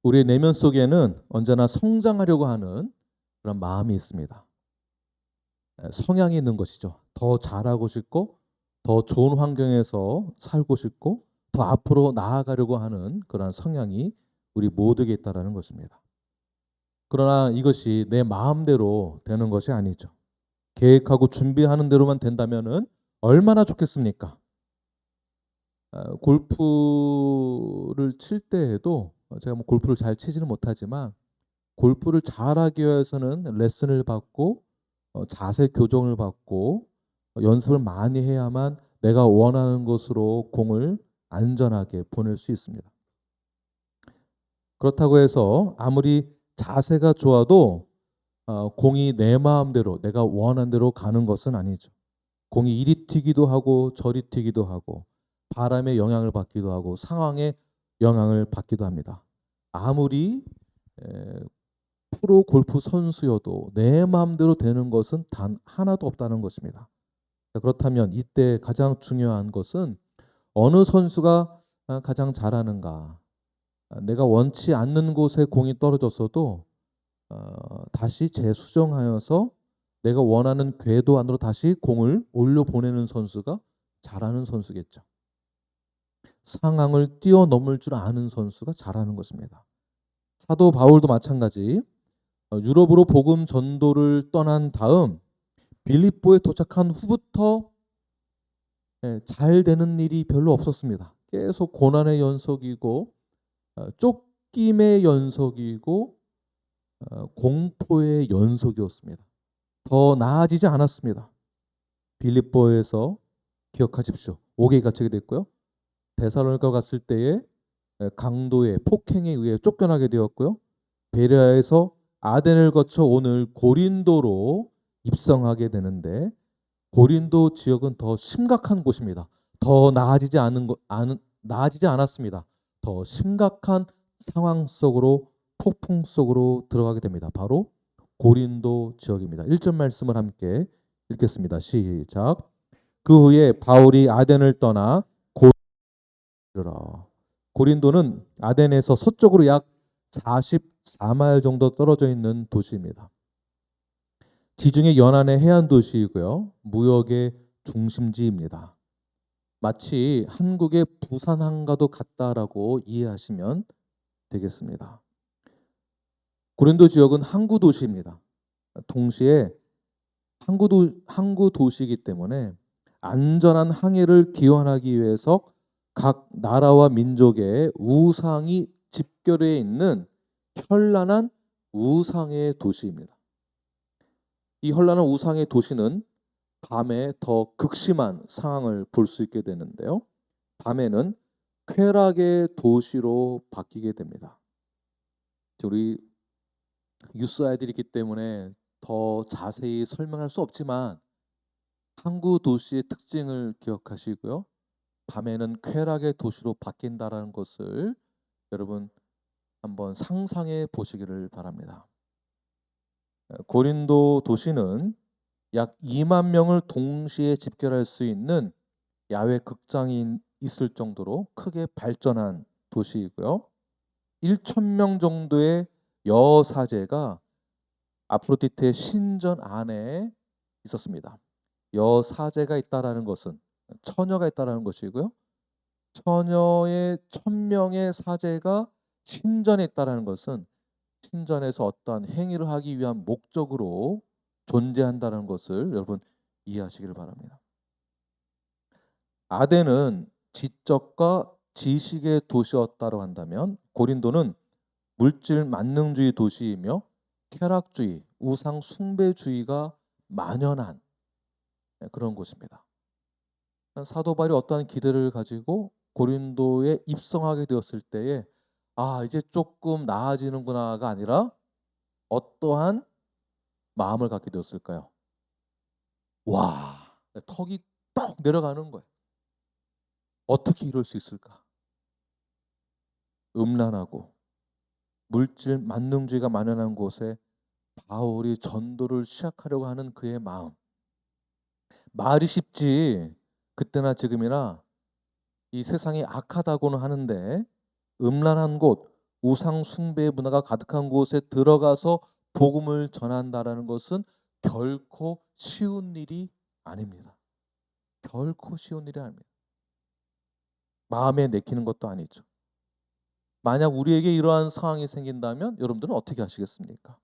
우리의 내면 속에는 언제나 성장하려고 하는 그런 마음이 있습니다. 성향이 있는 것이죠. 더 잘하고 싶고, 더 좋은 환경에서 살고 싶고, 더 앞으로 나아가려고 하는 그런 성향이 우리 모두에게 있다라는 것입니다. 그러나 이것이 내 마음대로 되는 것이 아니죠. 계획하고 준비하는 대로만 된다면은 얼마나 좋겠습니까? 골프를 칠 때에도 제가 뭐 골프를 잘 치지는 못하지만 골프를 잘하기 위해서는 레슨을 받고 자세 교정을 받고 연습을 많이 해야만 내가 원하는 곳으로 공을 안전하게 보낼 수 있습니다. 그렇다고 해서 아무리 자세가 좋아도 공이 내 마음대로 내가 원하는 대로 가는 것은 아니죠. 공이 이리 튀기도 하고 저리 튀기도 하고 바람의 영향을 받기도 하고 상황의 영향을 받기도 합니다. 아무리 에, 프로 골프 선수여도 내 마음대로 되는 것은 단 하나도 없다는 것입니다. 그렇다면 이때 가장 중요한 것은 어느 선수가 가장 잘하는가. 내가 원치 않는 곳에 공이 떨어졌어도 다시 재수정하여서 내가 원하는 궤도 안으로 다시 공을 올려 보내는 선수가 잘하는 선수겠죠. 상황을 뛰어넘을 줄 아는 선수가 잘하는 것입니다. 사도 바울도 마찬가지. 유럽으로 복음 전도를 떠난 다음 빌립보에 도착한 후부터 잘 되는 일이 별로 없었습니다. 계속 고난의 연속이고 쫓김의 연속이고 공포의 연속이었습니다. 더 나아지지 않았습니다. 빌립보에서 기억하십시오. 옥에 갇히게 됐고요. 데살로니가 갔을 때에 강도의 폭행에 의해 쫓겨나게 되었고요. 베레아에서 아덴을 거쳐 오늘 고린도로 입성하게 되는데 고린도 지역은 더 심각한 곳입니다. 더 나아지지 않았습니다. 더 심각한 상황 속으로 폭풍 속으로 들어가게 됩니다. 바로 고린도 지역입니다. 1절 말씀을 함께 읽겠습니다. 시작. 그 후에 바울이 아덴을 떠나 고린도로. 고린도는 아덴에서 서쪽으로 약 44마일 정도 떨어져 있는 도시입니다. 지중해 연안의 해안 도시이고요. 무역의 중심지입니다. 마치 한국의 부산항과도 같다라고 이해하시면 되겠습니다. 고린도 지역은 항구 도시입니다. 동시에 항구 도시이기 때문에 안전한 항해를 기원하기 위해서 각 나라와 민족의 우상이 집결해 있는 현란한 우상의 도시입니다. 이 현란한 우상의 도시는 밤에 더 극심한 상황을 볼 수 있게 되는데요. 밤에는 쾌락의 도시로 바뀌게 됩니다. 우리 유스 아이들이기 때문에 더 자세히 설명할 수 없지만 항구 도시의 특징을 기억하시고요. 밤에는 쾌락의 도시로 바뀐다라는 것을 여러분 한번 상상해 보시기를 바랍니다. 고린도 도시는 약 2만 명을 동시에 집결할 수 있는 야외 극장이 있을 정도로 크게 발전한 도시이고요. 1,000명 정도의 여사제가 아프로디테의 신전 안에 있었습니다. 여사제가 있다라는 것은 처녀가 있다라는 것이고요. 처녀의 1,000명의 사제가 신전에 있다라는 것은 신전에서 어떠한 행위를 하기 위한 목적으로 존재한다는 것을 여러분 이해하시기를 바랍니다. 아덴은 지적과 지식의 도시였다고 한다면 고린도는 물질 만능주의 도시이며 쾌락주의, 우상 숭배주의가 만연한 그런 곳입니다. 사도 바울이 어떠한 기대를 가지고 고린도에 입성하게 되었을 때에 이제 조금 나아지는구나가 아니라 어떠한 마음을 갖게 되었을까요? 와, 턱이 떡 내려가는 거예요. 어떻게 이럴 수 있을까? 음란하고 물질 만능주의가 만연한 곳에 바울이 전도를 시작하려고 하는 그의 마음. 말이 쉽지 그때나 지금이나 이 세상이 악하다고는 하는데 음란한 곳, 우상 숭배 문화가 가득한 곳에 들어가서 복음을 전한다라는 것은 결코 쉬운 일이 아닙니다. 결코 쉬운 일이 아닙니다. 마음에 내키는 것도 아니죠. 만약 우리에게 이러한 상황이 생긴다면 여러분들은 어떻게 하시겠습니까?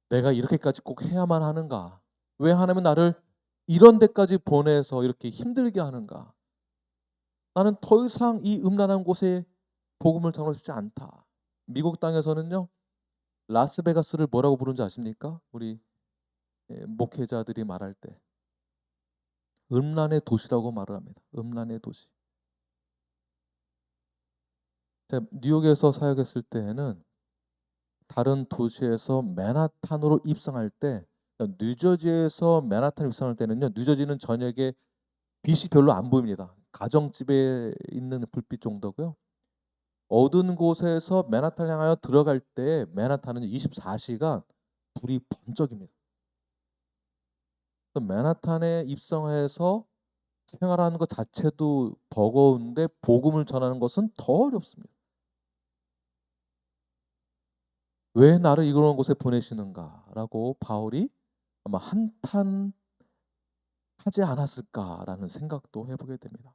내가 이렇게까지 꼭 해야만 하는가? 왜 하나님은 나를 이런 데까지 보내서 이렇게 힘들게 하는가? 나는 더 이상 이 음란한 곳에 복음을 전하고 싶지 않다. 미국 땅에서는요, 라스베가스를 뭐라고 부르는지 아십니까? 우리 목회자들이 말할 때 음란의 도시라고 말을 합니다. 음란의 도시. 제가 뉴욕에서 사역했을 때에는 다른 도시에서 맨하탄으로 입성할 때, 뉴저지에서 맨하탄 입성할 때는요, 뉴저지는 저녁에 빛이 별로 안 보입니다. 가정집에 있는 불빛 정도고요. 어두운 곳에서 맨하탄을 향하여 들어갈 때 맨하탄은 24시간 불이 번쩍입니다. 맨하탄에 입성해서 생활하는 것 자체도 버거운데 복음을 전하는 것은 더 어렵습니다. 왜 나를 이런 곳에 보내시는가라고 바울이 아마 한탄하지 않았을까라는 생각도 해보게 됩니다.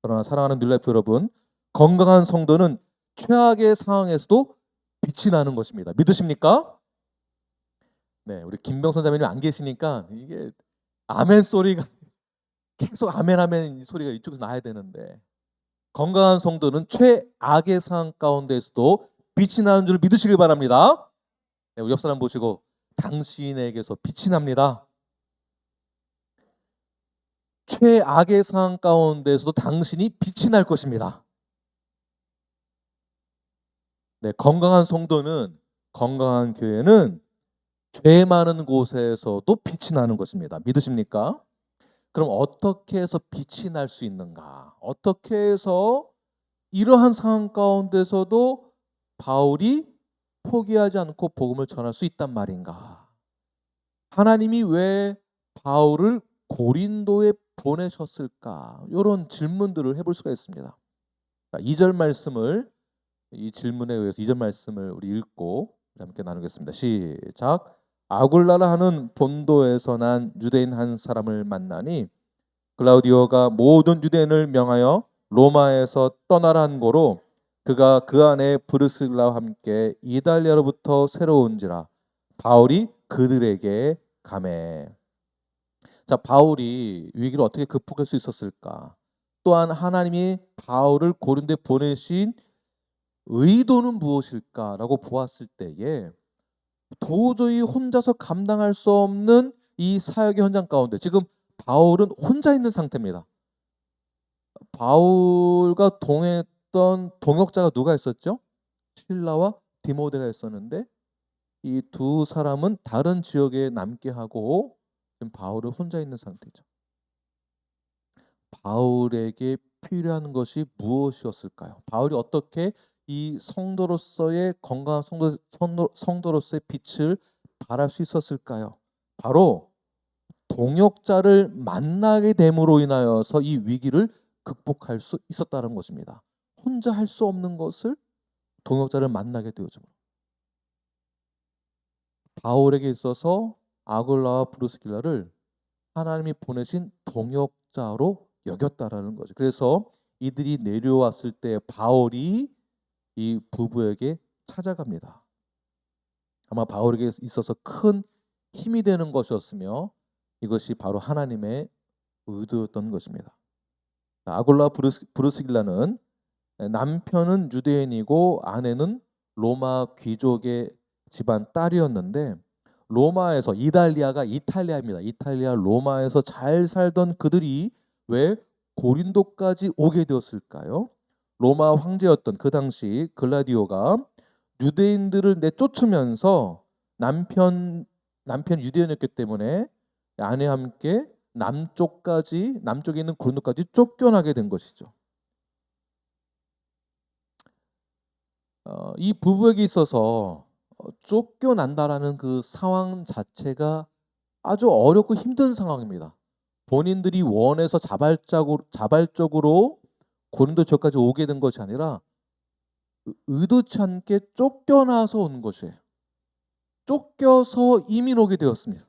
그러나 사랑하는 뉴라이프 여러분, 건강한 성도는 최악의 상황에서도 빛이 나는 것입니다. 믿으십니까? 네, 우리 김병선 자매님 안 계시니까 이게 아멘 소리가 계속 아멘 아멘 소리가 이쪽에서 나야 되는데, 건강한 성도는 최악의 상황 가운데서도 빛이 나는 줄 믿으시길 바랍니다. 네, 우리 옆 사람 보시고 당신에게서 빛이 납니다. 최악의 상황 가운데서도 당신이 빛이 날 것입니다. 네, 건강한 성도는, 건강한 교회는 죄 많은 곳에서도 빛이 나는 것입니다. 믿으십니까? 그럼 어떻게 해서 빛이 날 수 있는가? 어떻게 해서 이러한 상황 가운데서도 바울이 포기하지 않고 복음을 전할 수 있단 말인가? 하나님이 왜 바울을 고린도에 보내셨을까? 이런 질문들을 해볼 수가 있습니다. 2절 말씀을, 이 질문에 의해서 2절 말씀을 우리 읽고 함께 나누겠습니다. 시작. 아굴라라 하는 본도에서 난 유대인 한 사람을 만나니 글라우디오가 모든 유대인을 명하여 로마에서 떠나라 한 고로 그가 그 안에 브루스길라와 함께 이달리아로부터 새로 온지라 바울이 그들에게 가매. 자, 바울이 위기를 어떻게 극복할 수 있었을까? 또한 하나님이 바울을 고린도에 보내신 의도는 무엇일까라고 보았을 때에 도저히 혼자서 감당할 수 없는 이 사역의 현장 가운데 지금 바울은 혼자 있는 상태입니다. 바울과 동행했던 동역자가 누가 있었죠? 실라와 디모데가 있었는데 이 두 사람은 다른 지역에 남게 하고 지금 바울은 혼자 있는 상태죠. 바울에게 필요한 것이 무엇이었을까요? 바울이 어떻게 이 성도로서의 건강한 성도로서의 빛을 발할 수 있었을까요? 바로 동역자를 만나게 됨으로 인하여서 이 위기를 극복할 수 있었다는 것입니다. 혼자 할 수 없는 것을 동역자를 만나게 되어줌. 바울에게 있어서 아굴라와 브루스길라를 하나님이 보내신 동역자로 여겼다라는 거죠. 그래서 이들이 내려왔을 때 바울이 이 부부에게 찾아갑니다. 아마 바울에게 있어서 큰 힘이 되는 것이었으며 이것이 바로 하나님의 의도였던 것입니다. 아굴라 브루스길라는 남편은 유대인이고 아내는 로마 귀족의 집안 딸이었는데 로마에서, 이달리아가 이탈리아입니다. 이탈리아 로마에서 잘 살던 그들이 왜 고린도까지 오게 되었을까요? 로마 황제였던 그 당시 글라디오가 유대인들을 내쫓으면서 남편 유대인이었기 때문에 아내와 함께 남쪽에 있는 고린도까지 쫓겨나게 된 것이죠. 이 부부에게 있어서 쫓겨난다라는 그 상황 자체가 아주 어렵고 힘든 상황입니다. 본인들이 원해서 자발적으로 고린도 지역까지 오게 된 것이 아니라 의도치 않게 쫓겨나서 온 것이에요. 쫓겨서 이민 오게 되었습니다.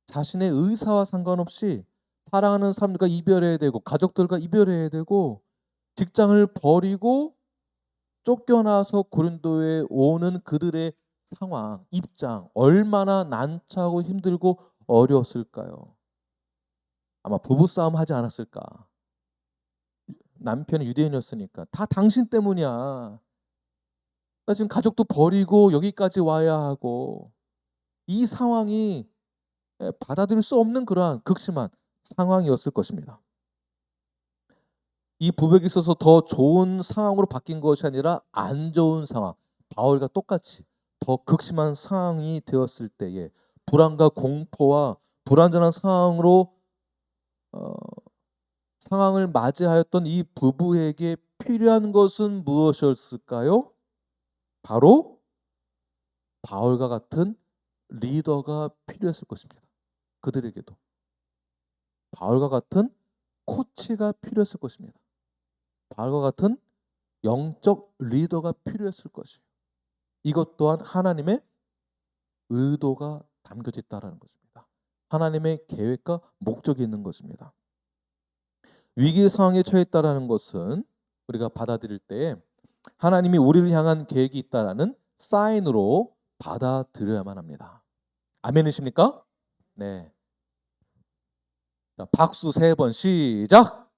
자신의 의사와 상관없이 사랑하는 사람들과 이별해야 되고 가족들과 이별해야 되고 직장을 버리고 쫓겨나서 고린도에 오는 그들의 상황, 입장 얼마나 난처하고 힘들고 어려웠을까요? 아마 부부싸움 하지 않았을까? 남편이 유대인이었으니까 다 당신 때문이야. 나 지금 가족도 버리고 여기까지 와야 하고 이 상황이 받아들일 수 없는 그러한 극심한 상황이었을 것입니다. 이 부부에게 있어서 더 좋은 상황으로 바뀐 것이 아니라 안 좋은 상황, 바울과 똑같이 더 극심한 상황이 되었을 때에 불안과 공포와 불안전한 상황으로 상황을 맞이하였던 이 부부에게 필요한 것은 무엇이었을까요? 바로 바울과 같은 리더가 필요했을 것입니다. 그들에게도 바울과 같은 코치가 필요했을 것입니다. 바울과 같은 영적 리더가 필요했을 것이에요. 이것 또한 하나님의 의도가 담겨져 있다는 것입니다. 하나님의 계획과 목적이 있는 것입니다. 위기 상황에 처했다라는 것은 우리가 받아들일 때 하나님이 우리를 향한 계획이 있다라는 사인으로 받아들여야만 합니다. 아멘이십니까? 네. 자, 박수 3번 시작.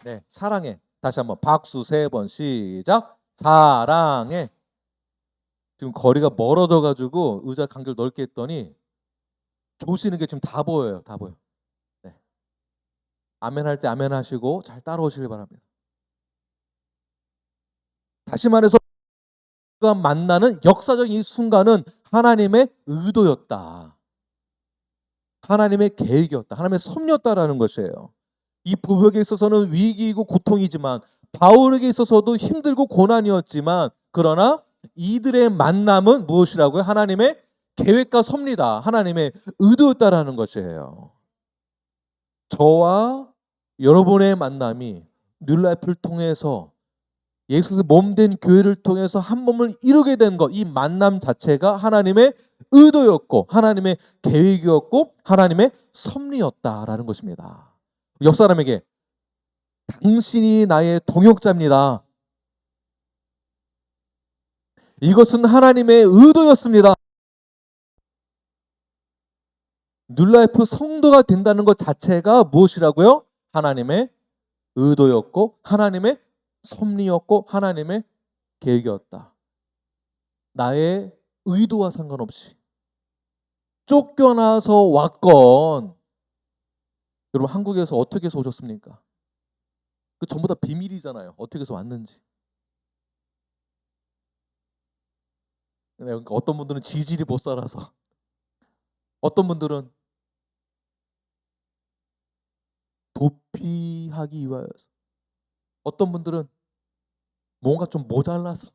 네, 사랑해. 다시 한번 박수 3번 시작. 사랑해. 지금 거리가 멀어져 가지고 의자 간격을 넓게 했더니 조시는 게 지금 다 보여요. 다 보여. 네. 아멘 할 때 아멘 하시고 잘 따라오시길 바랍니다. 다시 말해서 우리가 만나는 역사적인 이 순간은 하나님의 의도였다. 하나님의 계획이었다. 하나님의 섭리였다라는 것이에요. 이 부부에게 있어서는 위기이고 고통이지만 바울에게 있어서도 힘들고 고난이었지만 그러나 이들의 만남은 무엇이라고요? 하나님의 계획과 섭리다. 하나님의 의도였다라는 것이에요. 저와 여러분의 만남이 뉴라이프를 통해서 예수께서 몸된 교회를 통해서 한 몸을 이루게 된 것, 이 만남 자체가 하나님의 의도였고 하나님의 계획이었고 하나님의 섭리였다라는 것입니다. 옆 사람에게 당신이 나의 동역자입니다. 이것은 하나님의 의도였습니다. 뉴라이프 성도가 된다는 것 자체가 무엇이라고요? 하나님의 의도였고 하나님의 섭리였고 하나님의 계획이었다. 나의 의도와 상관없이 쫓겨나서 왔건 여러분 한국에서 어떻게 해서 오셨습니까? 그 전부 다 비밀이잖아요. 어떻게 해서 왔는지. 그러니까 어떤 분들은 지질이 못 살아서 어떤 분들은 도피하기 위하여서 어떤 분들은 뭔가 좀 모자라서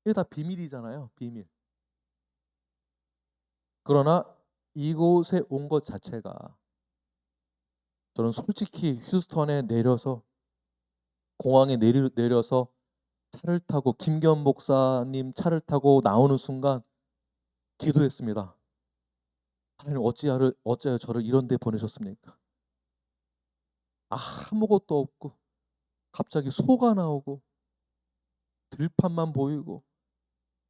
이게 다 비밀이잖아요. 비밀. 그러나 이곳에 온 것 자체가 저는 솔직히 휴스턴에 내려서 공항에 내려서 차를 타고 김기현 목사님 차를 타고 나오는 순간 기도했습니다. 하나님 어찌하여 저를 이런 데 보내셨습니까? 아무것도 없고 갑자기 소가 나오고 들판만 보이고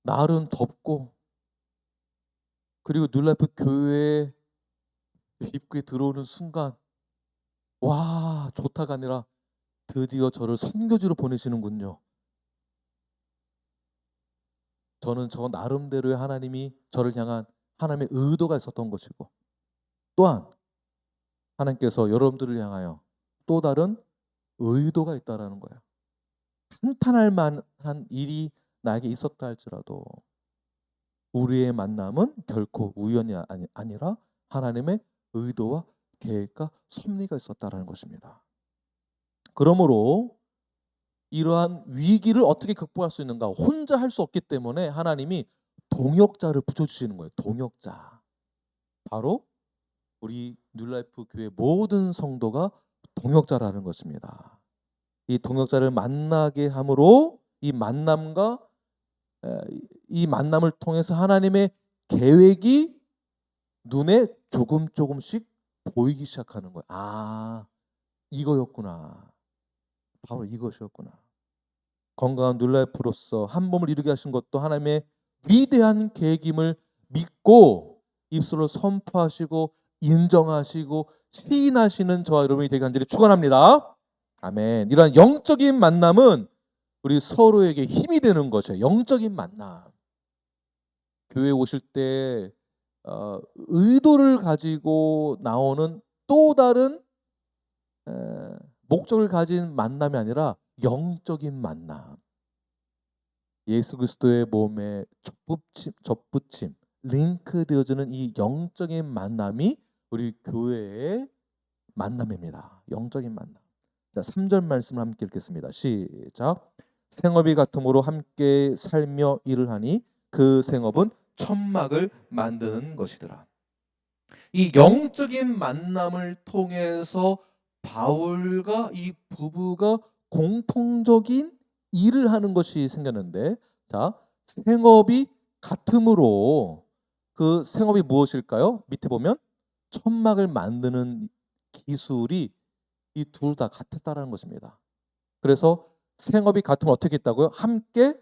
날은 덥고 그리고 뉴라이프 교회 입구에 들어오는 순간 와 좋다가 아니라 드디어 저를 선교지로 보내시는군요. 저는 저 나름대로의 하나님이 저를 향한 하나님의 의도가 있었던 것이고 또한 하나님께서 여러분들을 향하여 또 다른 의도가 있다라는 거예요. 한탄할 만한 일이 나에게 있었다 할지라도 우리의 만남은 결코 우연이 아니라 하나님의 의도와 계획과 섭리가 있었다라는 것입니다. 그러므로 이러한 위기를 어떻게 극복할 수 있는가? 혼자 할 수 없기 때문에 하나님이 동역자를 붙여주시는 거예요. 동역자. 바로 우리 뉴라이프 교회 모든 성도가 동역자라는 것입니다. 이 동역자를 만나게 함으로 이 만남을 통해서 하나님의 계획이 눈에 조금씩 보이기 시작하는 거예요. 아, 이거였구나. 바로 이것이었구나. 건강한 뉴라이프로서 한 몸을 이루게 하신 것도 하나님의 위대한 계획임을 믿고 입술로 선포하시고 인정하시고 시인하시는 저와 여러분이 되게 간절히 축원합니다. 아멘. 이러한 영적인 만남은 우리 서로에게 힘이 되는 것이에요. 영적인 만남. 교회에 오실 때 의도를 가지고 나오는 또 다른 목적을 가진 만남이 아니라 영적인 만남. 예수 그리스도의 몸에 접붙임, 링크되어지는 이 영적인 만남이 우리 교회의 만남입니다. 영적인 만남. 자, 3절 말씀을 함께 읽겠습니다. 시작. 생업이 같음으로 함께 살며 일을 하니 그 생업은 천막을 만드는 것이더라. 이 영적인 만남을 통해서 바울과 이 부부가 공통적인 일을 하는 것이 생겼는데, 자, 생업이 같음으로 그 생업이 무엇일까요? 밑에 보면 천막을 만드는 기술이 이 둘 다 같았다라는 것입니다. 그래서 생업이 같으면 어떻게 했다고요? 함께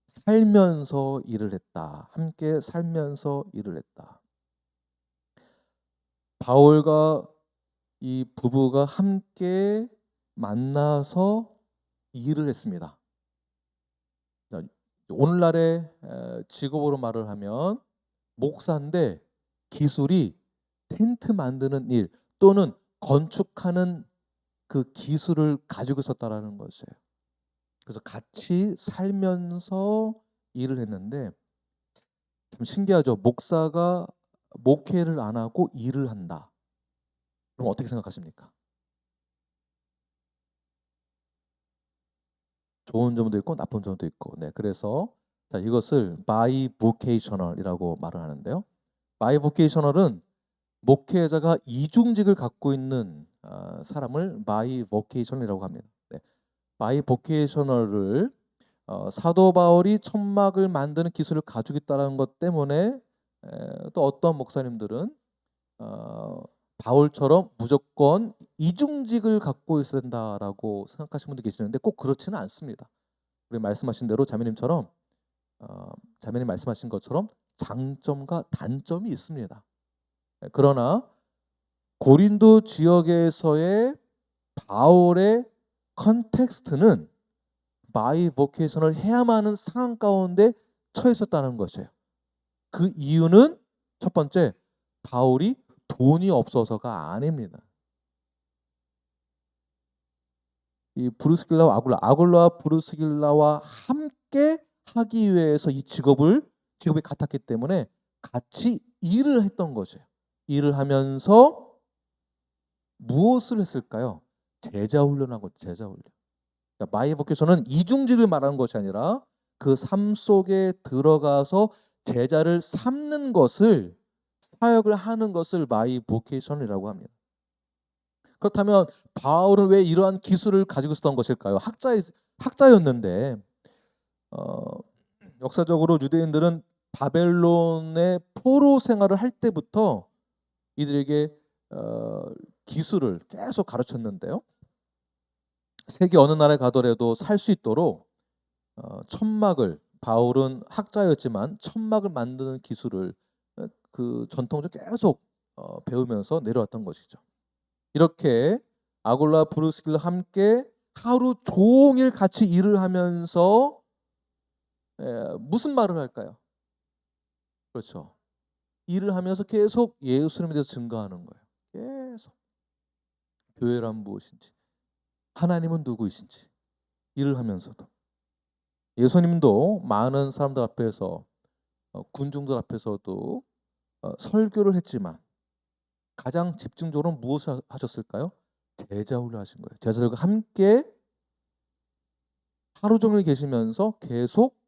살면서 일을 했다. 함께 살면서 일을 했다. 바울과 이 부부가 함께 만나서 일을 했습니다. 자, 오늘날의 직업으로 말을 하면 목사인데 기술이 텐트 만드는 일 또는 건축하는 그 기술을 가지고 있었다라는 것이에요. 그래서 같이 살면서 일을 했는데 참 신기하죠. 목사가 목회를 안 하고 일을 한다. 그럼 어떻게 생각하십니까? 좋은 점도 있고 나쁜 점도 있고. 네, 그래서 자, 이것을 바이보케이셔널이라고 말을 하는데요. 바이보케이셔널은 목회자가 이중직을 갖고 있는 사람을 바이보케이셔널이라고 합니다. 네, 바이보케이셔널을 사도 바울이 천막을 만드는 기술을 가지고 있다는 것 때문에 또 어떤 목사님들은 바울처럼 무조건 이중직을 갖고 있어야 된다라고 생각하시는 분도 계시는데 꼭 그렇지는 않습니다. 우리 말씀하신 대로 자매님 말씀하신 것처럼 장점과 단점이 있습니다. 그러나 고린도 지역에서의 바울의 컨텍스트는 바이보케이션을 해야만 하는 상황 가운데 처해 있었다는 것이에요. 그 이유는 첫 번째, 바울이 돈이 없어서가 아닙니다. 이 브루스길라와 아굴라와 브루스길라와 함께 하기 위해서 이 직업이 같았기 때문에 같이 일을 했던 것이에요. 일을 하면서 무엇을 했을까요? 제자 훈련하고 제자 훈련. 그러니까 바이보케이션은 이중직을 말하는 것이 아니라 그 삶 속에 들어가서 제자를 삼는 것을, 사역을 하는 것을 바이보케이션이라고 합니다. 그렇다면 바울은 왜 이러한 기술을 가지고 있었던 것일까요? 학자였는데 역사적으로 유대인들은 바벨론의 포로 생활을 할 때부터 이들에게 기술을 계속 가르쳤는데요. 세계 어느 나라에 가더라도 살 수 있도록 천막을, 바울은 학자였지만 천막을 만드는 기술을 그 전통적으로 계속 배우면서 내려왔던 것이죠. 이렇게 아굴라 브루스길과 함께 하루 종일 같이 일을 하면서 무슨 말을 할까요? 그렇죠. 일을 하면서 계속 예수님에 대해서 증거하는 거예요. 계속 교회란 무엇인지, 하나님은 누구이신지 일을 하면서도. 예수님도 많은 사람들 앞에서 군중들 앞에서도 설교를 했지만 가장 집중적으로 무엇을 하셨을까요? 제자 훈련하신 거예요. 제자들과 함께 하루 종일 계시면서 계속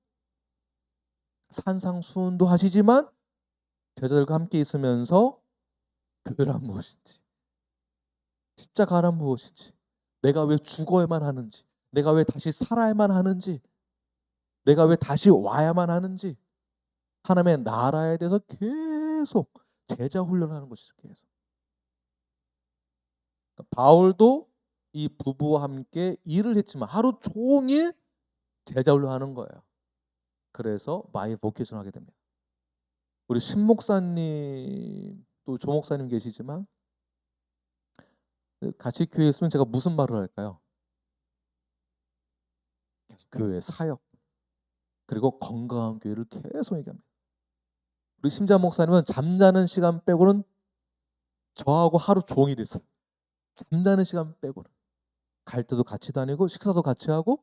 산상수훈도 하시지만 제자들과 함께 있으면서 교회란 무엇인지, 십자가란 무엇인지, 내가 왜 죽어야만 하는지, 내가 왜 다시 살아야만 하는지, 내가 왜 다시 와야만 하는지, 하나님의 나라에 대해서 계속 제자 훈련하는 것이죠. 계속. 그러니까 바울도 이 부부와 함께 일을 했지만 하루 종일 제자 훈련하는 거예요. 그래서 마이 보케이션 하게 됩니다. 우리 신 목사님 또 조 목사님 계시지만 같이 교회에 있으면 제가 무슨 말을 할까요? 계속 교회 사역 그리고 건강한 교회를 계속 얘기합니다. 우리 심자 목사님은 잠자는 시간 빼고는 저하고 하루 종일 있어요. 잠자는 시간 빼고는. 갈 때도 같이 다니고 식사도 같이 하고.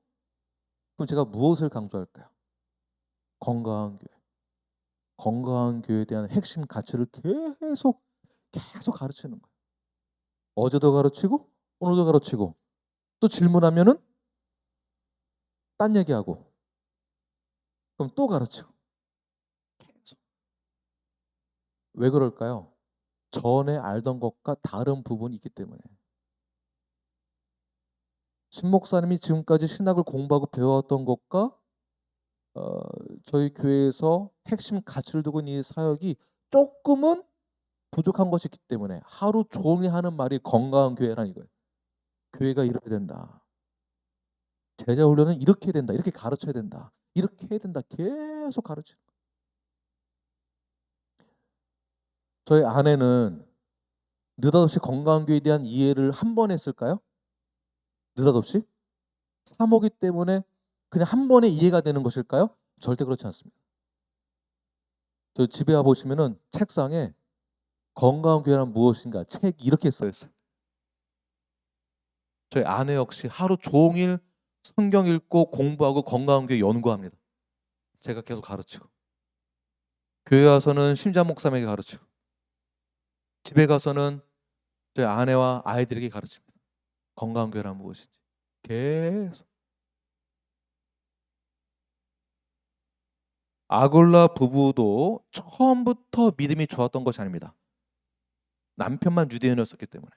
그럼 제가 무엇을 강조할까요? 건강한 교회. 건강한 교회에 대한 핵심 가치를 계속 가르치는 거예요. 어제도 가르치고 오늘도 가르치고 또 질문하면은 딴 얘기하고 그럼 또 가르치고 계속. 왜 그럴까요? 전에 알던 것과 다른 부분이 있기 때문에. 신 목사님이 지금까지 신학을 공부하고 배워왔던 것과 저희 교회에서 핵심 가치를 두고 있는 이 사역이 조금은 부족한 것이 있기 때문에 하루 종일 하는 말이 건강한 교회란 이거예요. 교회가 이렇게 된다. 제자 훈련은 이렇게 해야 된다. 이렇게 가르쳐야 된다. 이렇게 해야 된다. 계속 가르치는 거예요. 저희 아내는 느닷없이 건강한 교회에 대한 이해를 한 번 했을까요? 느닷없이? 사모기 때문에 그냥 한 번에 이해가 되는 것일까요? 절대 그렇지 않습니다. 저 집에 와 보시면은 책상에 건강한 교회란 무엇인가 책이 이렇게 써 있어요. 저희 아내 역시 하루 종일 성경 읽고 공부하고 건강한 교회 연구합니다. 제가 계속 가르치고 교회 와서는 심자 목사님에게 가르치고 집에 가서는 저희 아내와 아이들에게 가르칩니다. 건강한 교회란 무엇인지 계속. 아굴라 부부도 처음부터 믿음이 좋았던 것이 아닙니다. 남편만 유대인이었기 때문에.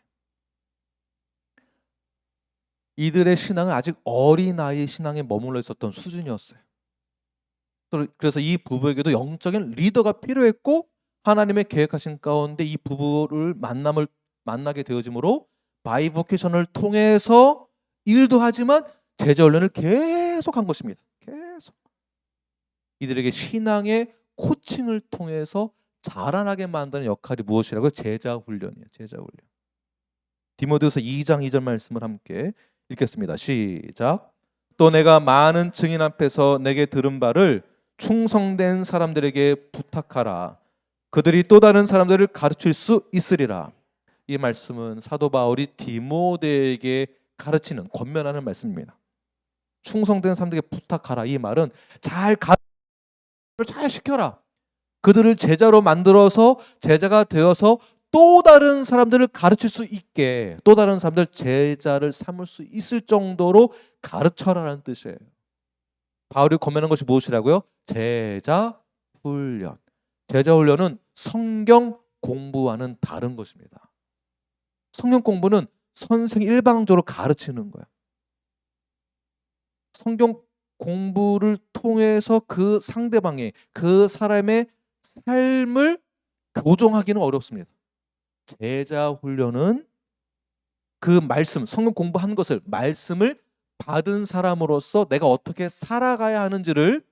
이들의 신앙은 아직 어린아이의 신앙에 머물러 있었던 수준이었어요. 그래서 이 부부에게도 영적인 리더가 필요했고 하나님의 계획하신 가운데 이 부부를 만나게 되어짐으로 바이보케이션을 통해서 일도 하지만 제자 훈련을 계속한 것입니다. 계속. 이들에게 신앙의 코칭을 통해서 자라나게 만드는 역할이 무엇이라고요? 제자 훈련이에요. 제자 훈련. 디모데후서 2장 2절 말씀을 함께 읽겠습니다. 시작. 또 내가 많은 증인 앞에서 내게 들은 바를 충성된 사람들에게 부탁하라. 그들이 또 다른 사람들을 가르칠 수 있으리라. 이 말씀은 사도 바울이 디모데에게 가르치는 권면하는 말씀입니다. 충성된 사람들에게 부탁하라. 이 말은 잘 시켜라. 그들을 제자로 만들어서 제자가 되어서 또 다른 사람들을 가르칠 수 있게, 또 다른 사람들 제자를 삼을 수 있을 정도로 가르쳐라라는 뜻이에요. 바울이 권면한 것이 무엇이라고요? 제자 훈련. 제자 훈련은 성경 공부와는 다른 것입니다. 성경 공부는 선생 일방적으로 가르치는 거예요. 성경 공부를 통해서 그 상대방의, 그 사람의 삶을 교정하기는 어렵습니다. 제자 훈련은 그 말씀, 성경 공부한 것을, 말씀을 받은 사람으로서 내가 어떻게 살아가야 하는지를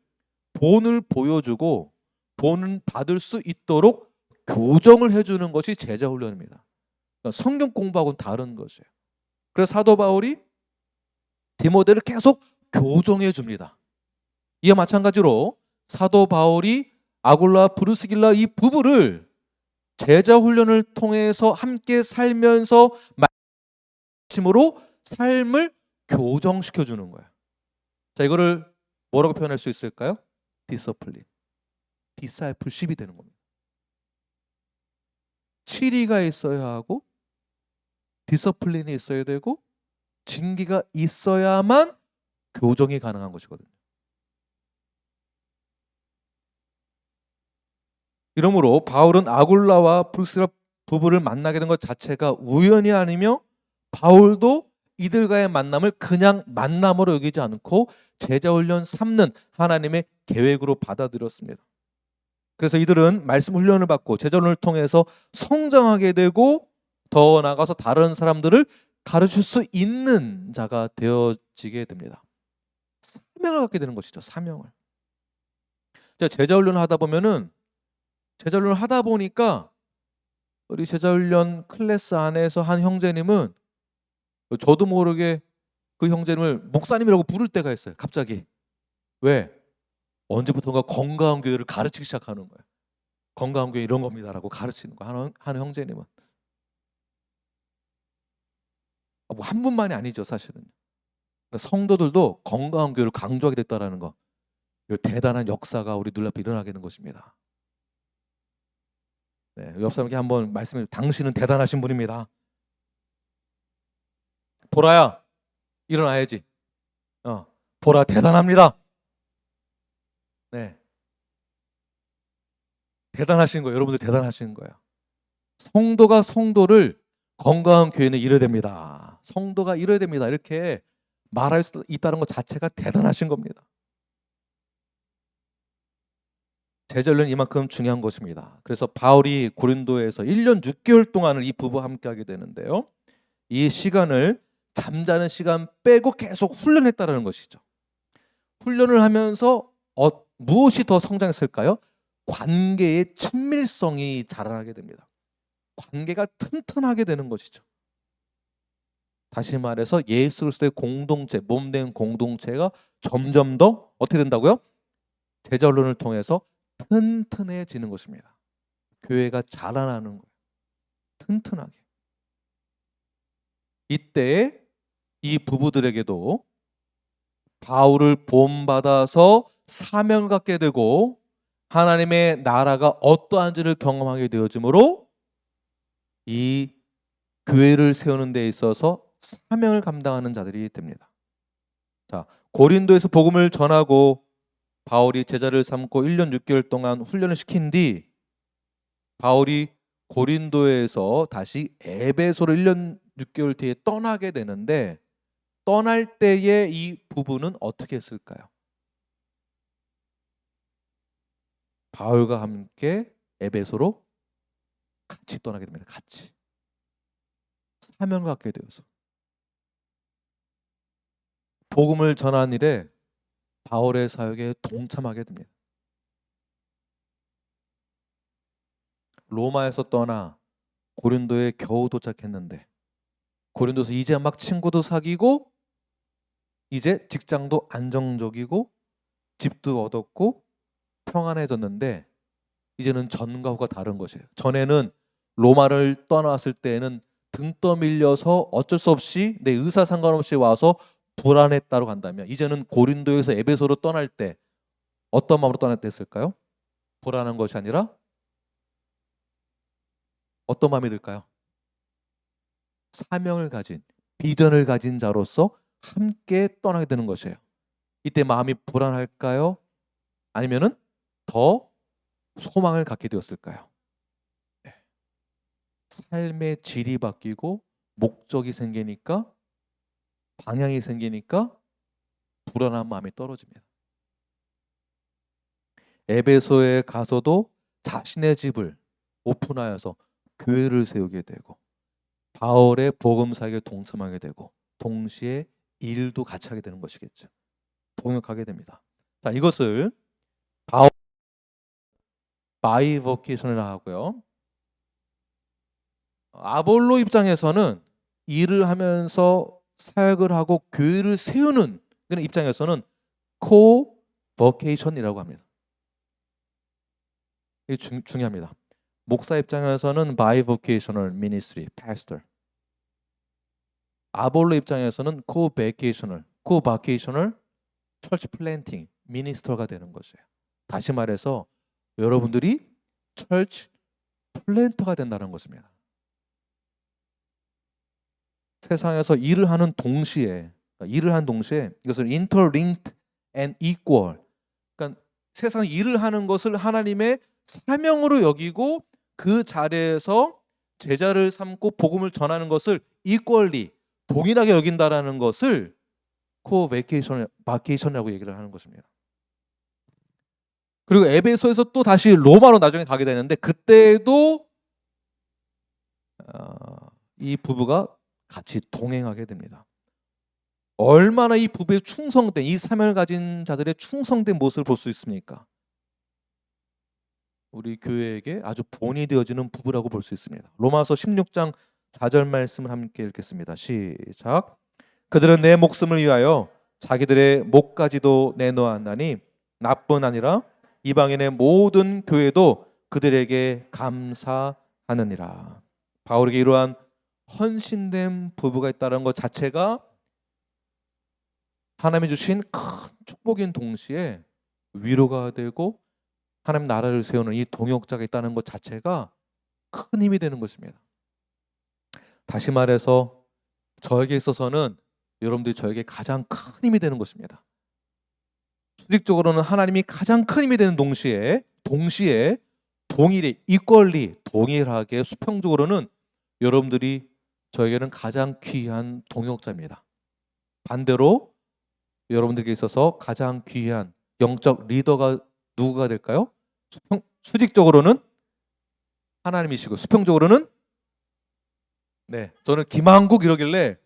본을 보여주고 본을 받을 수 있도록 교정을 해주는 것이 제자 훈련입니다. 그러니까 성경 공부하고는 다른 것이에요. 그래서 사도 바울이 디모데를 계속 교정해 줍니다. 이와 마찬가지로 사도 바울이 아굴라 브리스길라 이 부부를 제자 훈련을 통해서 함께 살면서 말씀으로 삶을 교정시켜 주는 거예요. 자, 이거를 뭐라고 표현할 수 있을까요? 디서플린, 디사이플십이 되는 겁니다. 치리가 있어야 하고 디서플린이 있어야 되고 징계가 있어야만 교정이 가능한 것이거든요. 이러므로 바울은 아굴라와 브리스길라 부부를 만나게 된 것 자체가 우연이 아니며 바울도 이들과의 만남을 그냥 만남으로 여기지 않고 제자훈련 삼는 하나님의 계획으로 받아들였습니다. 그래서 이들은 말씀 훈련을 받고 제자훈련을 통해서 성장하게 되고 더 나아가서 다른 사람들을 가르칠 수 있는 자가 되어지게 됩니다. 사명을 갖게 되는 것이죠. 사명을. 제자훈련을 하다 보니까 우리 제자훈련 클래스 안에서 한 형제님은 저도 모르게 그 형제님을 목사님이라고 부를 때가 있어요. 갑자기. 왜? 언제부턴가 건강한 교회를 가르치기 시작하는 거예요. 건강한 교회 이런 겁니다라고 가르치는 거예요. 한 형제님은. 뭐 한 분만이 아니죠, 사실은. 성도들도 건강한 교회를 강조하게 됐다라는 거. 대단한 역사가 우리 눈앞에 일어나게 된 것입니다. 네, 옆 사람에게 한번 말씀해, 당신은 대단하신 분입니다. 보라야, 일어나야지. 보라, 대단합니다. 네, 대단하신 거예요. 여러분들 대단하신 거예요. 성도가 성도를 건강한 교회는 이래야 됩니다. 성도가 이래야 됩니다. 이렇게 말할 수 있다는 것 자체가 대단하신 겁니다. 제자훈련이 이만큼 중요한 것입니다. 그래서 바울이 고린도에서 1년 6개월 동안을 이 부부와 함께 하게 되는데요. 이 시간을 잠자는 시간 빼고 계속 훈련했다는 것이죠. 훈련을 하면서 무엇이 더 성장했을까요? 관계의 친밀성이 자라나게 됩니다. 관계가 튼튼하게 되는 것이죠. 다시 말해서 예수 그리스도의 공동체, 몸된 공동체가 점점 더 어떻게 된다고요? 제자훈련을 통해서 튼튼해지는 것입니다. 교회가 자라나는 거예요. 튼튼하게. 이때 이 부부들에게도 바울을 본받아서 사명을 갖게 되고 하나님의 나라가 어떠한지를 경험하게 되어지므로 이 교회를 세우는 데 있어서 사명을 감당하는 자들이 됩니다. 자, 고린도에서 복음을 전하고 바울이 제자를 삼고 1년 6개월 동안 훈련을 시킨 뒤 바울이 고린도에서 다시 에베소로 1년 6개월 뒤에 떠나게 되는데 떠날 때에 이 부부는 어떻게 했을까요? 바울과 함께 에베소로 같이 떠나게 됩니다. 같이. 사명을 갖게 되어서. 복음을 전한 일에 바울의 사역에 동참하게 됩니다. 로마에서 떠나 고린도에 겨우 도착했는데 고린도에서 이제 막 친구도 사귀고 이제 직장도 안정적이고 집도 얻었고 평안해졌는데 이제는 전과 후가 다른 것이에요. 전에는 로마를 떠났을 때에는 등 떠밀려서 어쩔 수 없이 내 의사 상관없이 와서 불안했다고 간다면 이제는 고린도에서 에베소로 떠날 때 어떤 마음으로 떠날 때 했을까요? 불안한 것이 아니라 어떤 마음이 들까요? 사명을 가진, 비전을 가진 자로서 함께 떠나게 되는 것이에요. 이때 마음이 불안할까요? 아니면은 더 소망을 갖게 되었을까요? 네. 삶의 질이 바뀌고 목적이 생기니까 방향이 생기니까 불안한 마음이 떨어집니다. 에베소에 가서도 자신의 집을 오픈하여서 교회를 세우게 되고 바울의 복음 사역에 동참하게 되고 동시에 일도 같이 하게 되는 것이겠죠. 동역하게 됩니다. 자, 이것을 바울 바이버케이션이라고 하고요. 아볼로 입장에서는 일을 하면서 사역을 하고 교회를 세우는 입장에서는 코버케이션이라고 합니다. 이게 중요합니다. 목사 입장에서는 바이버케이셔널 미니스트리, 패스터. 아볼로 입장에서는 코베케이셔널 철치 플랜팅, 미니스터가 되는 것이에요. 다시 말해서 여러분들이 철치 플랜터가 된다는 것입니다. 세상에서 일을 하는 동시에 이것을 interlinked and equal. 그러니까 세상 일을 하는 것을 하나님의 사명으로 여기고 그 자리에서 제자를 삼고 복음을 전하는 것을 equally 동일하게 여긴다라는 것을 코베케이션이라고 얘기를 하는 것입니다. 그리고 에베소에서 또 다시 로마로 나중에 가게 되는데 그때도 이 부부가 같이 동행하게 됩니다. 얼마나 이 부부의 충성된, 이 사명을 가진 자들의 충성된 모습을 볼 수 있습니까? 우리 교회에게 아주 본이 되어지는 부부라고 볼 수 있습니다. 로마서 16장 4절 말씀을 함께 읽겠습니다. 시작. 그들은 내 목숨을 위하여 자기들의 목까지도 내놓았나니 나뿐 아니라 이방인의 모든 교회도 그들에게 감사하느니라. 바울에게 이러한 헌신된 부부가 있다는 것 자체가 하나님이 주신 큰 축복인 동시에 위로가 되고 하나님 나라를 세우는 이 동역자가 있다는 것 자체가 큰 힘이 되는 것입니다. 다시 말해서 저에게 있어서는 여러분들이 저에게 가장 큰 힘이 되는 것입니다. 수직적으로는 하나님이 가장 큰 힘이 되는 동시에 동일히 동일하게 수평적으로는 여러분들이 저에게는 가장 귀한 동역자입니다. 반대로 여러분들에게 있어서 가장 귀한 영적 리더가 누구가 될까요? 수직적으로는 하나님이시고 수평적으로는 저는 김한국 이러길래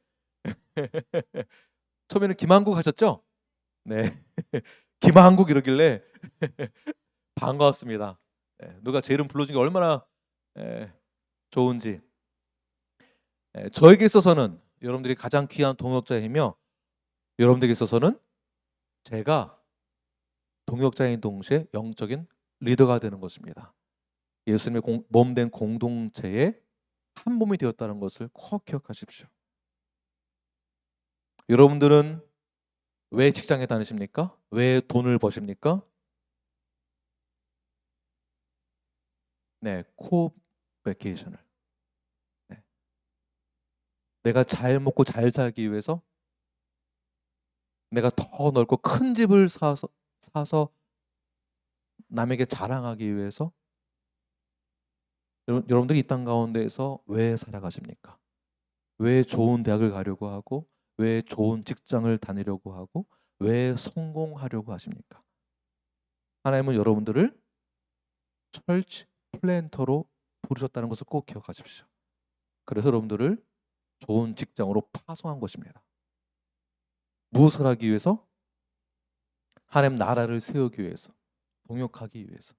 처음에는 김한국 하셨죠? 김한국 이러길래 반가웠습니다. 누가 제 이름 불러준 게 얼마나 좋은지. 저에게 있어서는 여러분들이 가장 귀한 동역자이며 여러분들에게 있어서는 제가 동역자인 동시에 영적인 리더가 되는 것입니다. 예수님의 몸된 공동체의 한 몸이 되었다는 것을 꼭 기억하십시오. 여러분들은 왜 직장에 다니십니까? 왜 돈을 버십니까? 코베케이션을. 내가 잘 먹고 잘 살기 위해서, 내가 더 넓고 큰 집을 사서 남에게 자랑하기 위해서. 여러분들이 이 땅 가운데에서 왜 살아가십니까? 왜 좋은 대학을 가려고 하고, 왜 좋은 직장을 다니려고 하고, 왜 성공하려고 하십니까? 하나님은 여러분들을 철치 플랜터로 부르셨다는 것을 꼭 기억하십시오. 그래서 여러분들을 좋은 직장으로 파송한 것입니다. 무엇을 하기 위해서? 하나님 나라를 세우기 위해서, 동역하기 위해서.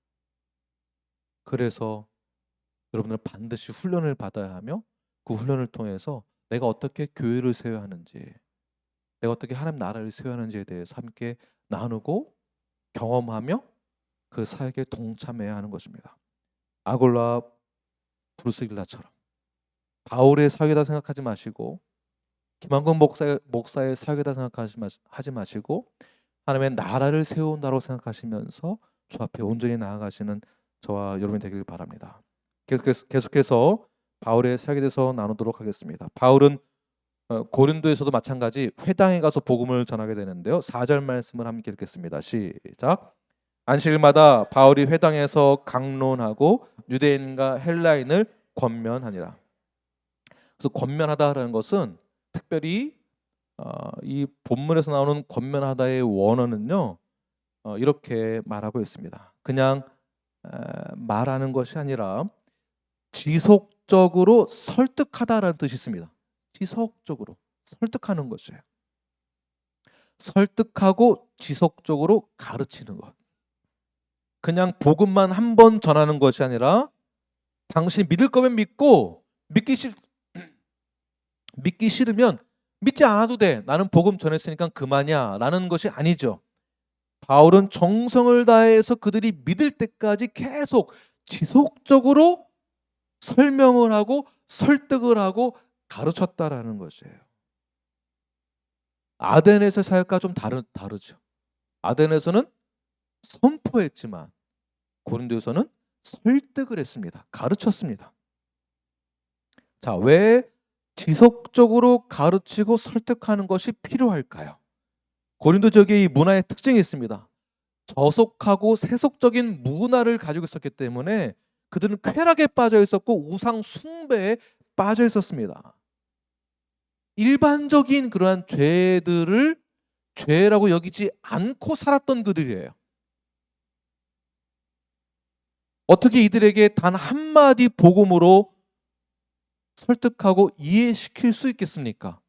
그래서 여러분들은 반드시 훈련을 받아야 하며 그 훈련을 통해서 내가 어떻게 교회를 세워야 하는지, 내가 어떻게 하나님 나라를 세워야 하는지에 대해서 함께 나누고 경험하며 그 사역에 동참해야 하는 것입니다. 아골라 브루스길라처럼 바울의 사역이다 생각하지 마시고, 김한근 목사의 사역이다 생각하지 마시고, 하나님의 나라를 세운다고 생각하시면서 주 앞에 온전히 나아가시는 저와 여러분이 되길 바랍니다. 계속해서 바울의 사역에 대해서 나누도록 하겠습니다. 바울은 고린도에서도 마찬가지 회당에 가서 복음을 전하게 되는데요. 4절 말씀을 함께 읽겠습니다. 시작. 안식일마다 바울이 회당에서 강론하고 유대인과 헬라인을 권면하니라. 그래서 권면하다라는 것은 특별히 이 본문에서 나오는 권면하다의 원어는요, 이렇게 말하고 있습니다. 그냥 말하는 것이 아니라 지속적으로 설득하다라는 뜻이 있습니다. 지속적으로 설득하는 것이에요. 설득하고 지속적으로 가르치는 것. 그냥 복음만 한 번 전하는 것이 아니라 당신이 믿을 거면 믿고 믿기 싫으면 믿지 않아도 돼. 나는 복음 전했으니까 그만이야 라는 것이 아니죠. 바울은 정성을 다해서 그들이 믿을 때까지 계속 지속적으로 설명을 하고 설득을 하고 가르쳤다라는 것이에요. 아덴에서의 사역과 좀 다르죠. 아덴에서는 선포했지만 고린도에서는 설득을 했습니다. 가르쳤습니다. 자, 왜 지속적으로 가르치고 설득하는 것이 필요할까요? 고린도적의 이 문화의 특징이 있습니다. 저속하고 세속적인 문화를 가지고 있었기 때문에 그들은 쾌락에 빠져 있었고 우상 숭배에 빠져 있었습니다. 일반적인 그러한 죄들을 죄라고 여기지 않고 살았던 그들이에요. 어떻게 이들에게 단 한마디 복음으로 설득하고 이해시킬 수 있겠습니까?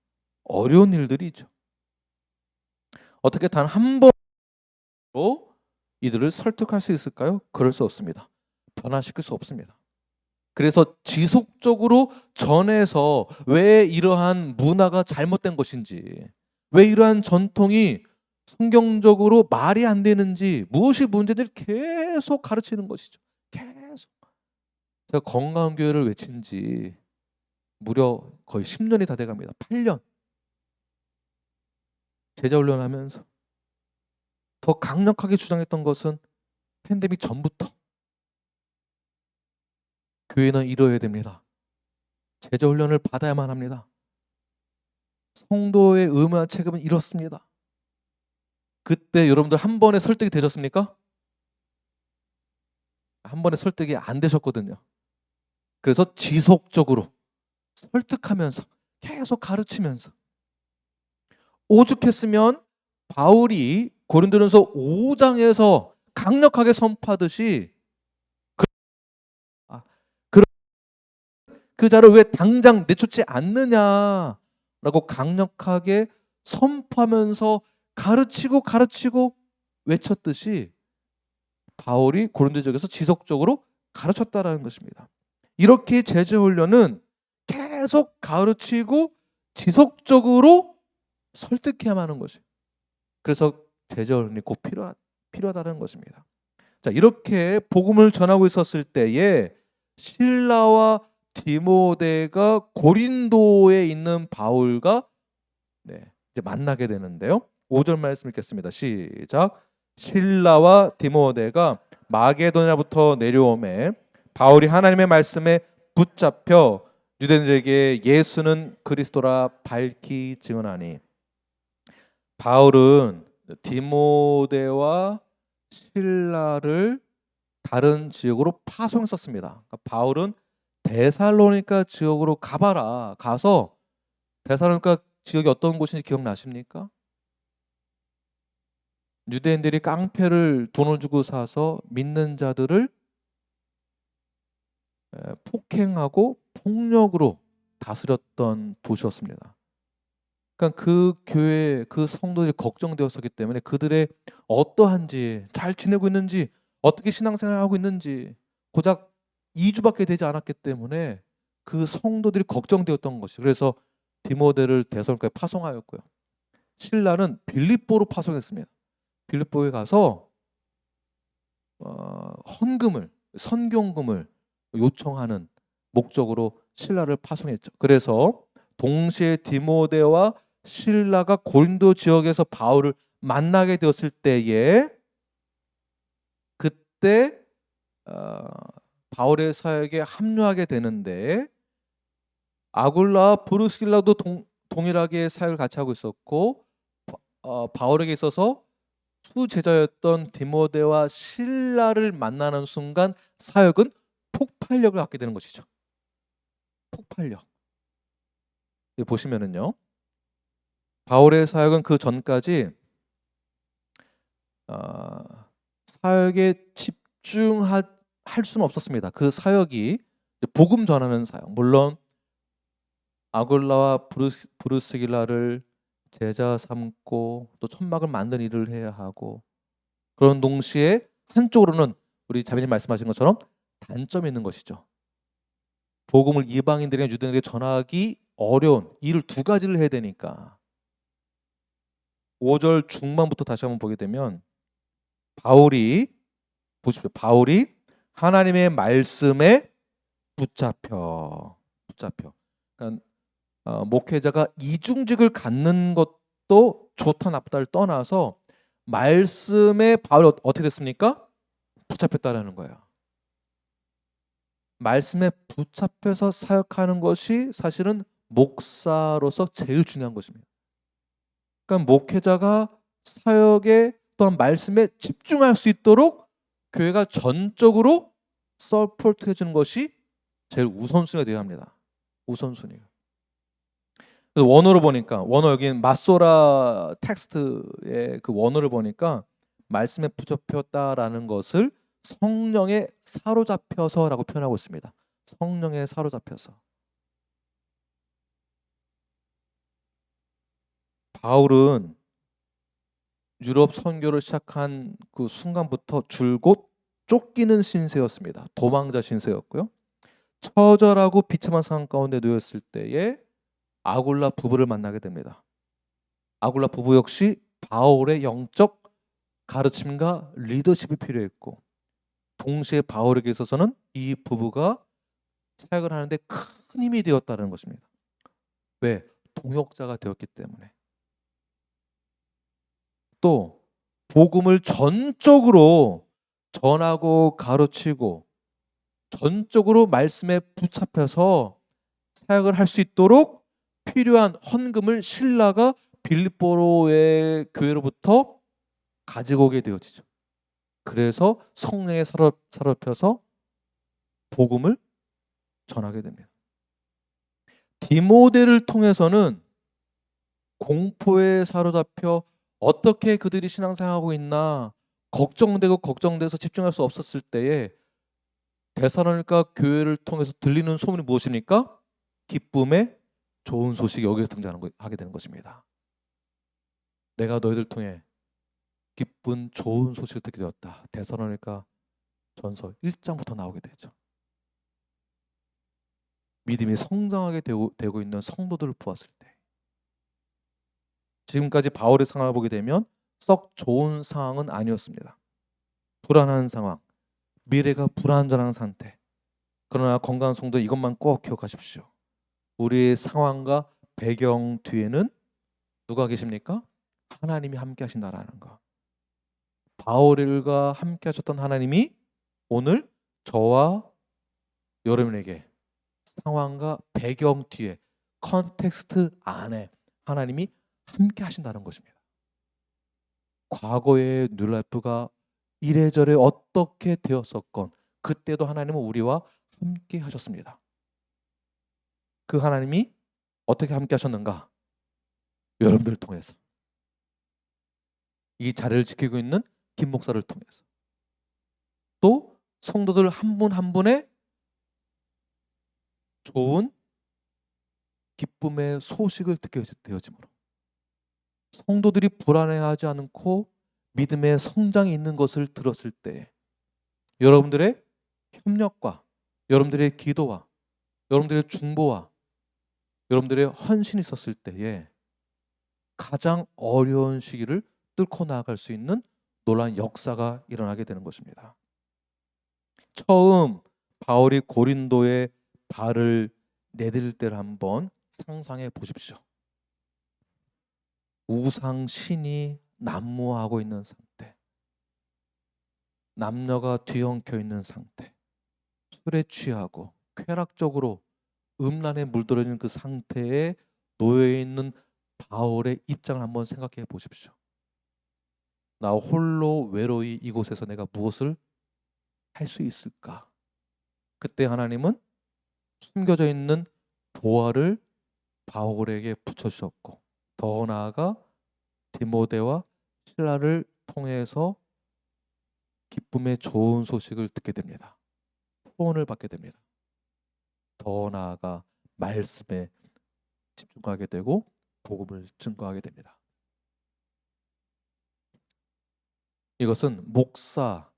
어려운 일들이죠. 어떻게 단 한 번으로 이들을 설득할 수 있을까요? 그럴 수 없습니다. 변화시킬 수 없습니다. 그래서 지속적으로 전해서 왜 이러한 문화가 잘못된 것인지, 왜 이러한 전통이 성경적으로 말이 안 되는지, 무엇이 문제인지를 계속 가르치는 것이죠. 계속. 제가 건강한 교회를 외친 지 무려 거의 10년이 다 돼갑니다. 8년. 제자 훈련하면서 더 강력하게 주장했던 것은 팬데믹 전부터 교회는 이뤄야 됩니다. 제자 훈련을 받아야만 합니다. 성도의 의무와 책임은 이렇습니다. 그때 여러분들 한 번에 설득이 되셨습니까? 한 번에 설득이 안 되셨거든요. 그래서 지속적으로 설득하면서 계속 가르치면서 오죽했으면 바울이 고린도전서 5장에서 강력하게 선포하듯이 그 자를 왜 당장 내쫓지 않느냐라고 강력하게 선포하면서 가르치고 외쳤듯이 바울이 고린도전서에서 지속적으로 가르쳤다라는 것입니다. 이렇게 제자 훈련은 계속 가르치고 지속적으로 설득해야만 하는 것이에요. 그래서 제자 훈련이 꼭 필요하다는 것입니다. 자, 이렇게 복음을 전하고 있었을 때에 실라와 디모데가 고린도에 있는 바울과 이제 만나게 되는데요. 5절 말씀 읽겠습니다. 시작. 실라와 디모데가 마게도냐부터 내려오매 바울이 하나님의 말씀에 붙잡혀 유대인들에게 예수는 그리스도라 밝히 증언하니. 바울은 디모데와 실라를 다른 지역으로 파송했었습니다. 그러니까 바울은 데살로니가 지역으로 가봐라. 가서 데살로니가 지역이 어떤 곳인지 기억나십니까? 유대인들이 깡패를 돈을 주고 사서 믿는 자들을 폭행하고 폭력으로 다스렸던 도시였습니다. 그러니까 그 교회, 그 성도들이 걱정되었었기 때문에 그들의 어떠한지, 잘 지내고 있는지, 어떻게 신앙생활을 하고 있는지 고작 2주밖에 되지 않았기 때문에 그 성도들이 걱정되었던 것이. 그래서 디모데를 데살로니가에 파송하였고요. 실라는 빌립보로 파송했습니다. 빌립보에 가서 헌금을, 선경금을 요청하는 목적으로 실라를 파송했죠. 그래서 동시에 디모데와 실라가 고린도 지역에서 바울을 만나게 되었을 때에 그때 바울의 사역에 합류하게 되는데 아굴라와 브루스길라도 동일하게 사역을 같이 하고 있었고 바울에게 있어서 수제자였던 디모데와 실라를 만나는 순간 사역은 폭발력을 갖게 되는 것이죠. 폭발력. 여기 보시면은요. 바울의 사역은 그 전까지 사역에 집중할 수는 없었습니다. 그 사역이 복음 전하는 사역. 물론 아굴라와 브루스길라를 제자 삼고 또 천막을 만든 일을 해야 하고 그런 동시에 한쪽으로는 우리 자매님 말씀하신 것처럼 단점이 있는 것이죠. 복음을 이방인들이나 유대인들에게 전하기 어려운 일을 두 가지를 해야 되니까 5절 중반부터 다시 한번 보게 되면 보십시오. 바울이 하나님의 말씀에 붙잡혀. 그러니까 목회자가 이중직을 갖는 것도 좋다 나쁘다를 떠나서 말씀에 바울이 어떻게 됐습니까? 붙잡혔다라는 거예요. 말씀에 붙잡혀서 사역하는 것이 사실은 목사로서 제일 중요한 것입니다. 그러니까 목회자가 사역에 또한 말씀에 집중할 수 있도록 교회가 전적으로 서포트 해주는 것이 제일 우선순위가 되어야 합니다. 우선순위. 그래서 원어로 보니까 원어 여기 마소라 텍스트의 그 원어를 보니까 말씀에 붙잡혔다라는 것을 성령에 사로잡혀서라고 표현하고 있습니다. 성령에 사로잡혀서. 바울은 유럽 선교를 시작한 그 순간부터 줄곧 쫓기는 신세였습니다. 도망자 신세였고요. 처절하고 비참한 상황 가운데 놓였을 때에 아굴라 부부를 만나게 됩니다. 아굴라 부부 역시 바울의 영적 가르침과 리더십이 필요했고, 동시에 바울에게 있어서는 이 부부가 사역을 하는데 큰 힘이 되었다는 것입니다. 왜? 동역자가 되었기 때문에. 또 복음을 전적으로 전하고 가르치고 전적으로 말씀에 붙잡혀서 사역을 할 수 있도록 필요한 헌금을 신라가 빌립보로의 교회로부터 가지고 오게 되어지죠. 그래서 성령에 사로잡혀서 복음을 전하게 됩니다. 디모데를 통해서는 공포에 사로잡혀 어떻게 그들이 신앙생활하고 있나 걱정돼서 집중할 수 없었을 때에 데살로니가 교회를 통해서 들리는 소문이 무엇입니까? 기쁨의 좋은 소식이 여기서 등장하게 되는 것입니다. 내가 너희들 통해 기쁜 좋은 소식을 듣게 되었다. 데살로니가 전서 1장부터 나오게 되죠. 믿음이 성장하게 되고 있는 성도들을 보았을 때, 지금까지 바울의 상황을 보게 되면 썩 좋은 상황은 아니었습니다. 불안한 상황, 미래가 불안전한 상태. 그러나 건강한 성도 이것만 꼭 기억하십시오. 우리의 상황과 배경 뒤에는 누가 계십니까? 하나님이 함께 하신다라는 거. 바울과 함께 하셨던 하나님이 오늘 저와 여러분에게 상황과 배경 뒤에 컨텍스트 안에 하나님이 함께 하신다는 것입니다. 과거의 뉴라이프가 이래저래 어떻게 되었었건 그때도 하나님은 우리와 함께 하셨습니다. 그 하나님이 어떻게 함께 하셨는가? 여러분들을 통해서. 이 자리를 지키고 있는 김 목사를 통해서. 또 성도들 한 분 한 분의 좋은 기쁨의 소식을 듣게 되어짐으로 성도들이 불안해하지 않고 믿음의 성장이 있는 것을 들었을 때 여러분들의 협력과 여러분들의 기도와 여러분들의 중보와 여러분들의 헌신이 있었을 때에 가장 어려운 시기를 뚫고 나아갈 수 있는 놀라운 역사가 일어나게 되는 것입니다. 처음 바울이 고린도에 발을 내딜 때를 한번 상상해 보십시오. 우상 신이 난무하고 있는 상태, 남녀가 뒤엉켜 있는 상태, 술에 취하고 쾌락적으로 음란에 물들어진 그 상태에 놓여 있는 바울의 입장을 한번 생각해 보십시오. 나 홀로 외로이 이곳에서 내가 무엇을 할 수 있을까? 그때 하나님은 숨겨져 있는 보화를 바울에게 붙여주셨고, 더 나아가 디모데와 실라를 통해서 기쁨의 좋은 소식을 듣게 됩니다. 후원을 받게 됩니다. 더 나아가 말씀에 집중하게 되고 복음을 증거하게 됩니다. 이것은 목사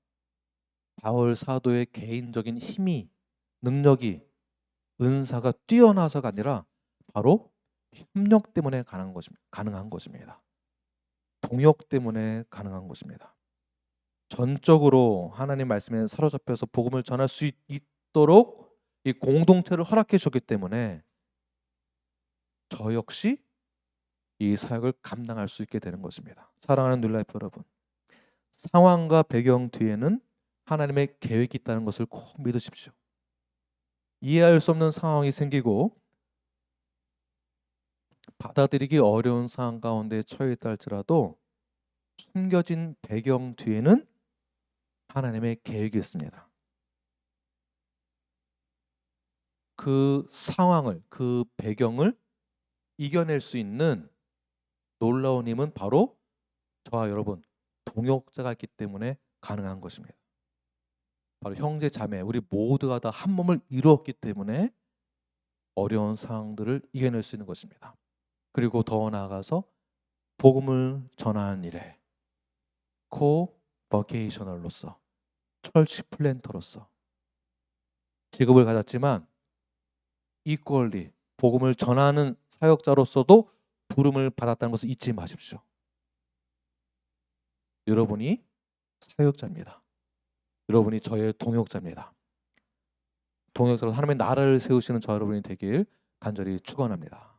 바울 사도의 개인적인 힘이, 능력이, 은사가 뛰어나서가 아니라 바로 협력 때문에 가능한 것입니다. 동역 때문에 가능한 것입니다. 전적으로 하나님 말씀에 사로잡혀서 복음을 전할 수 있도록 이 공동체를 허락해 주셨기 때문에 저 역시 이 사역을 감당할 수 있게 되는 것입니다. 사랑하는 뉴라이프 여러분, 상황과 배경 뒤에는 하나님의 계획이 있다는 것을 꼭 믿으십시오. 이해할 수 없는 상황이 생기고 받아들이기 어려운 상황 가운데 처해 있다 할지라도 숨겨진 배경 뒤에는 하나님의 계획이 있습니다. 그 상황을, 그 배경을 이겨낼 수 있는 놀라운 힘은 바로 저와 여러분 동역자가 있기 때문에 가능한 것입니다. 바로 형제 자매 우리 모두가 다 한 몸을 이루었기 때문에 어려운 상황들을 이겨낼 수 있는 것입니다. 그리고 더 나아가서 복음을 전하는 일에 코버케이셔널로서 철치 플랜터로서 직업을 가졌지만 이퀄리 복음을 전하는 사역자로서도 부름을 받았다는 것을 잊지 마십시오. 여러분이 사역자입니다. 여러분이 저의 동역자입니다. 동역자로 하나님의 나라를 세우시는 저 여러분이 되길 간절히 축원합니다.